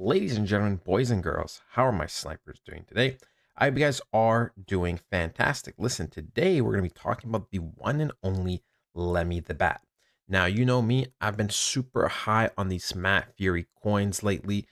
Ladies and gentlemen, boys and girls, how are my snipers doing today? I hope you guys are doing fantastic. Listen, today we're going to be talking about the one and only Lemmy the Bat. Now, you know me, I've been super high on these Matt Furie coins lately.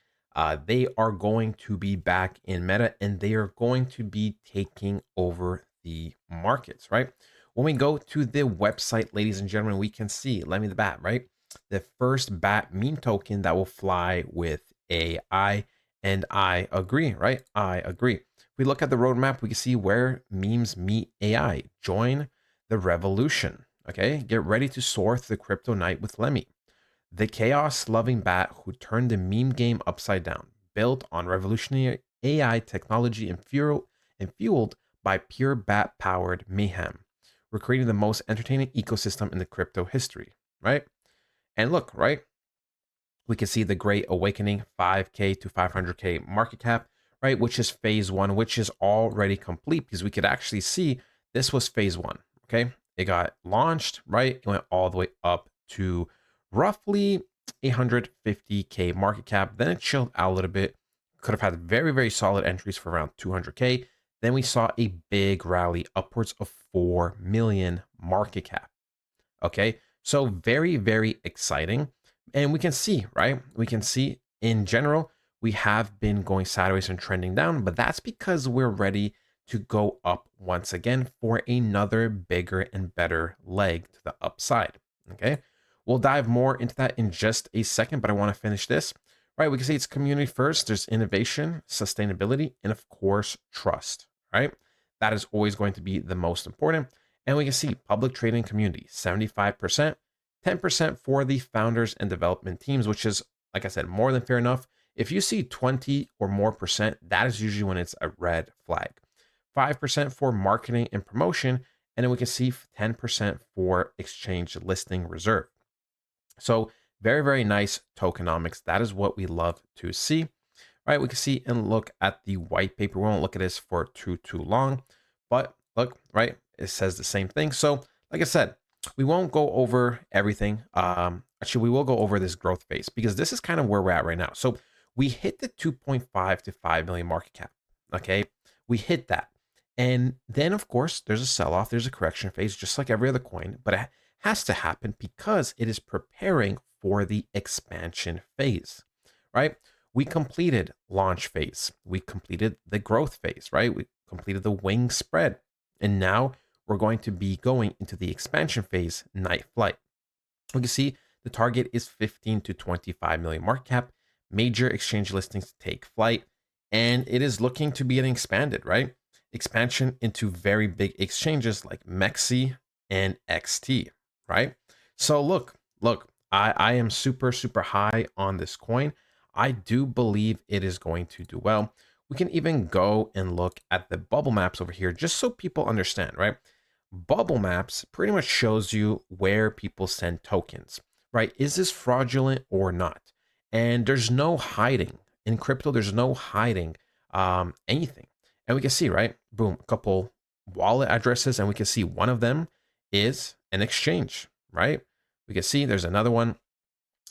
They are going to be back in meta and they are going to be taking over the markets, right? When we go to the website, ladies and gentlemen, we can see Lemmy the Bat, right? The first bat meme token that will fly with AI. And I agree, right? I agree. If we look at the roadmap, we can see where memes meet AI. Join the revolution. Okay, get ready to soar through the crypto night with Lemmy, the chaos loving bat who turned the meme game upside down, built on revolutionary AI technology and fueled by pure bat powered mayhem. We're creating the most entertaining ecosystem in the crypto history, right? And look, right? We can see the Great Awakening, 5K to 500K market cap, right? Which is phase one, which is already complete because we could actually see this was phase one. Okay. It got launched, right? It went all the way up to roughly 850K market cap. Then it chilled out a little bit. Could have had very, very solid entries for around 200K. Then we saw a big rally upwards of 4 million market cap. Okay. So very, very exciting. And we can see, right? We can see in general, we have been going sideways and trending down, but that's because we're ready to go up once again for another bigger and better leg to the upside. Okay. We'll dive more into that in just a second, but I want to finish this. Right. We can see it's community first. There's innovation, sustainability, and of course, trust. Right. That is always going to be the most important. And we can see public trading community, 75%, 10% for the founders and development teams, which is, like I said, more than fair enough. If you see 20 or more percent, that is usually when it's a red flag. 5% for marketing and promotion, and then we can see 10% for exchange listing reserve. So very, very nice tokenomics. That is what we love to see. Right, we can see and look at the white paper. We won't look at this for too long, but look, right, it says the same thing. So like I said, we won't go over everything. Actually, we will go over this growth phase because this is kind of where we're at right now. So we hit the 2.5 to 5 million market cap. Okay, we hit that. And then, of course, there's a sell off, there's a correction phase, just like every other coin, but it has to happen because it is preparing for the expansion phase, right? We completed launch phase. We completed the growth phase, right? We completed the wing spread. And now we're going to be going into the expansion phase, night flight. We can see the target is 15 to 25 million market cap, major exchange listings take flight, and it is looking to be getting expanded, right? Expansion into very big exchanges like Mexi and XT, right? So look, I am super high on this coin. I do believe it is going to do well. We can even go and look at the bubble maps over here just so people understand, right? Bubble maps pretty much shows you where people send tokens, right? Is this fraudulent or not? And there's no hiding in crypto. There's no hiding anything. And we can see, right? Boom, a couple wallet addresses, and we can see one of them is an exchange, right? We can see there's another one,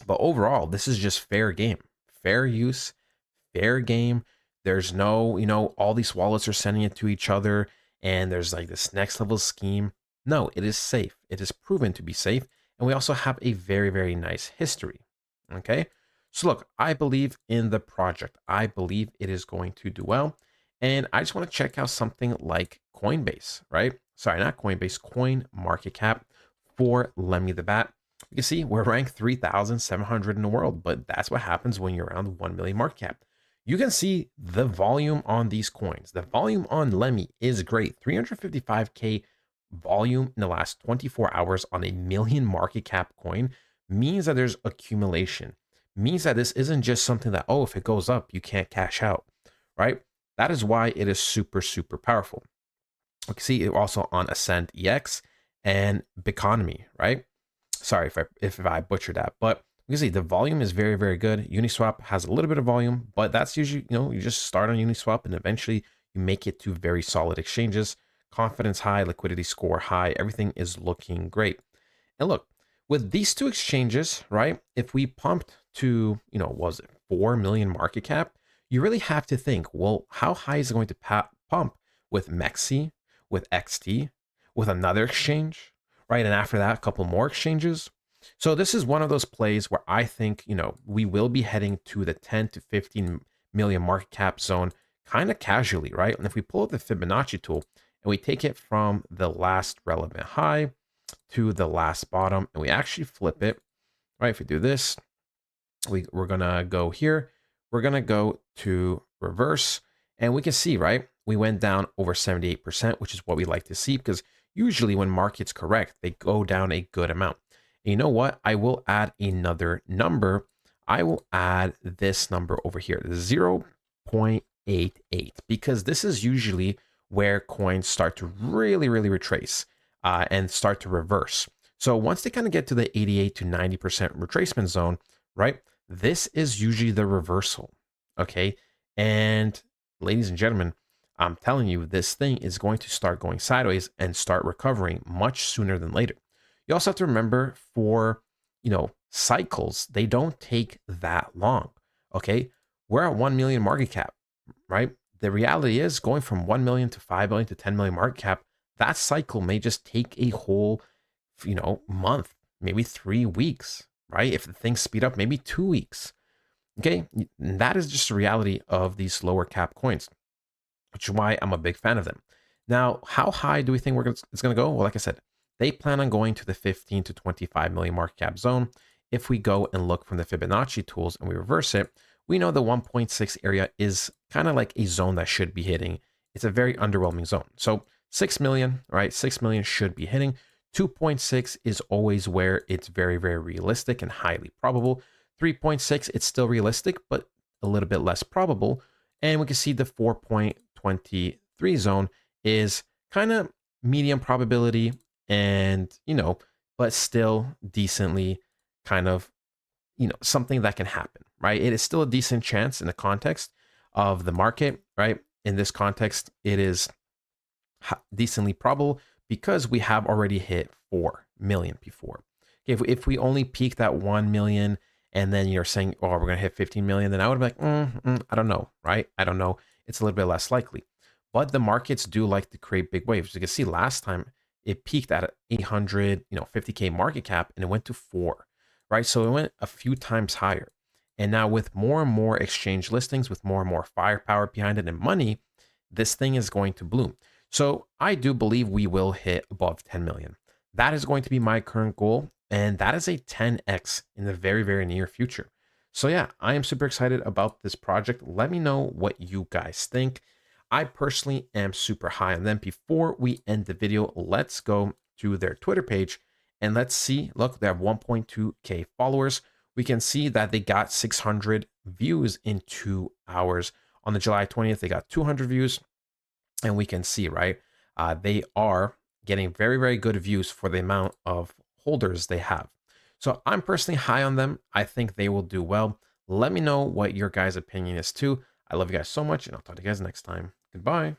but overall, this is just fair game, fair use, fair game. There's no, all these wallets are sending it to each other and there's like this next level scheme. No, it is safe. It is proven to be safe. And we also have a very, very nice history. Okay. So look, I believe in the project. I believe it is going to do well. And I just want to check out something like Coinbase, right? Sorry, not Coinbase, Coin Market Cap for Lemmy the Bat. You can see we're ranked 3,700 in the world, but that's what happens when you're around 1 million market cap. You can see the volume on these coins. The volume on Lemmy is great. 355K volume in the last 24 hours on a million market cap coin means that there's accumulation. Means that this isn't just something that, oh, if it goes up, you can't cash out, right? That is why it is super powerful. You can see it also on Ascend EX and Biconomy, right? Sorry if I butchered that, but you can see the volume is very, very good. Uniswap has a little bit of volume, but that's usually, you just start on Uniswap and eventually you make it to very solid exchanges. Confidence high, liquidity score high, everything is looking great. And look, with these two exchanges, right? If we pumped to, what was it, 4 million market cap, you really have to think, well, how high is it going to pump with Mexi, with XT, with another exchange, right? And after that, a couple more exchanges. So this is one of those plays where I think, we will be heading to the 10 to 15 million market cap zone kind of casually, right? And if we pull up the Fibonacci tool and we take it from the last relevant high to the last bottom and we actually flip it, right? If we do this, we're gonna go here. We're gonna go to reverse, and we can see, right? We went down over 78%, which is what we like to see because usually when markets correct, they go down a good amount. And you know what? I will add another number. I will add this number over here, 0.88, because this is usually where coins start to really, really retrace and start to reverse. So once they kind of get to the 88 to 90% retracement zone, right? This is usually the reversal, okay? And ladies and gentlemen, I'm telling you, this thing is going to start going sideways and start recovering much sooner than later. You also have to remember for, cycles, they don't take that long, okay? We're at 1 million market cap, right? The reality is going from 1 million to 5 million to 10 million market cap, that cycle may just take a whole, month, maybe 3 weeks, right? If the things speed up, maybe 2 weeks. Okay, and that is just the reality of these lower cap coins, which is why I'm a big fan of them. Now, how high do we think it's going to go? Well, like I said, they plan on going to the 15 to 25 million market cap zone. If we go and look from the Fibonacci tools and we reverse it, we know the 1.6 area is kind of like a zone that should be hitting. It's a very underwhelming zone. So 6 million, right? 6 million should be hitting. 2.6 is always where it's very, very realistic and highly probable. 3.6, it's still realistic, but a little bit less probable. And we can see the 4.23 zone is kind of medium probability and, but still decently kind of, something that can happen, right? It is still a decent chance in the context of the market, right? In this context, it is decently probable because we have already hit 4 million before. If we only peaked at 1 million and then you're saying, oh, we're going to hit 15 million, then I would be like, I don't know, right? I don't know. It's a little bit less likely. But the markets do like to create big waves. You can see last time it peaked at 800, 50K market cap and it went to 4, right? So it went a few times higher. And now with more and more exchange listings, with more and more firepower behind it and money, this thing is going to bloom. So I do believe we will hit above 10 million. That is going to be my current goal. And that is a 10x in the very, very near future. So yeah, I am super excited about this project. Let me know what you guys think. I personally am super high on them. Before we end the video, let's go to their Twitter page and let's see. Look, they have 1.2K followers. We can see that they got 600 views in 2 hours. On the July 20th, they got 200 views. And we can see, right, they are getting very, very good views for the amount of holders they have. So I'm personally high on them. I think they will do well. Let me know what your guys' opinion is too. I love you guys so much, and I'll talk to you guys next time. Goodbye.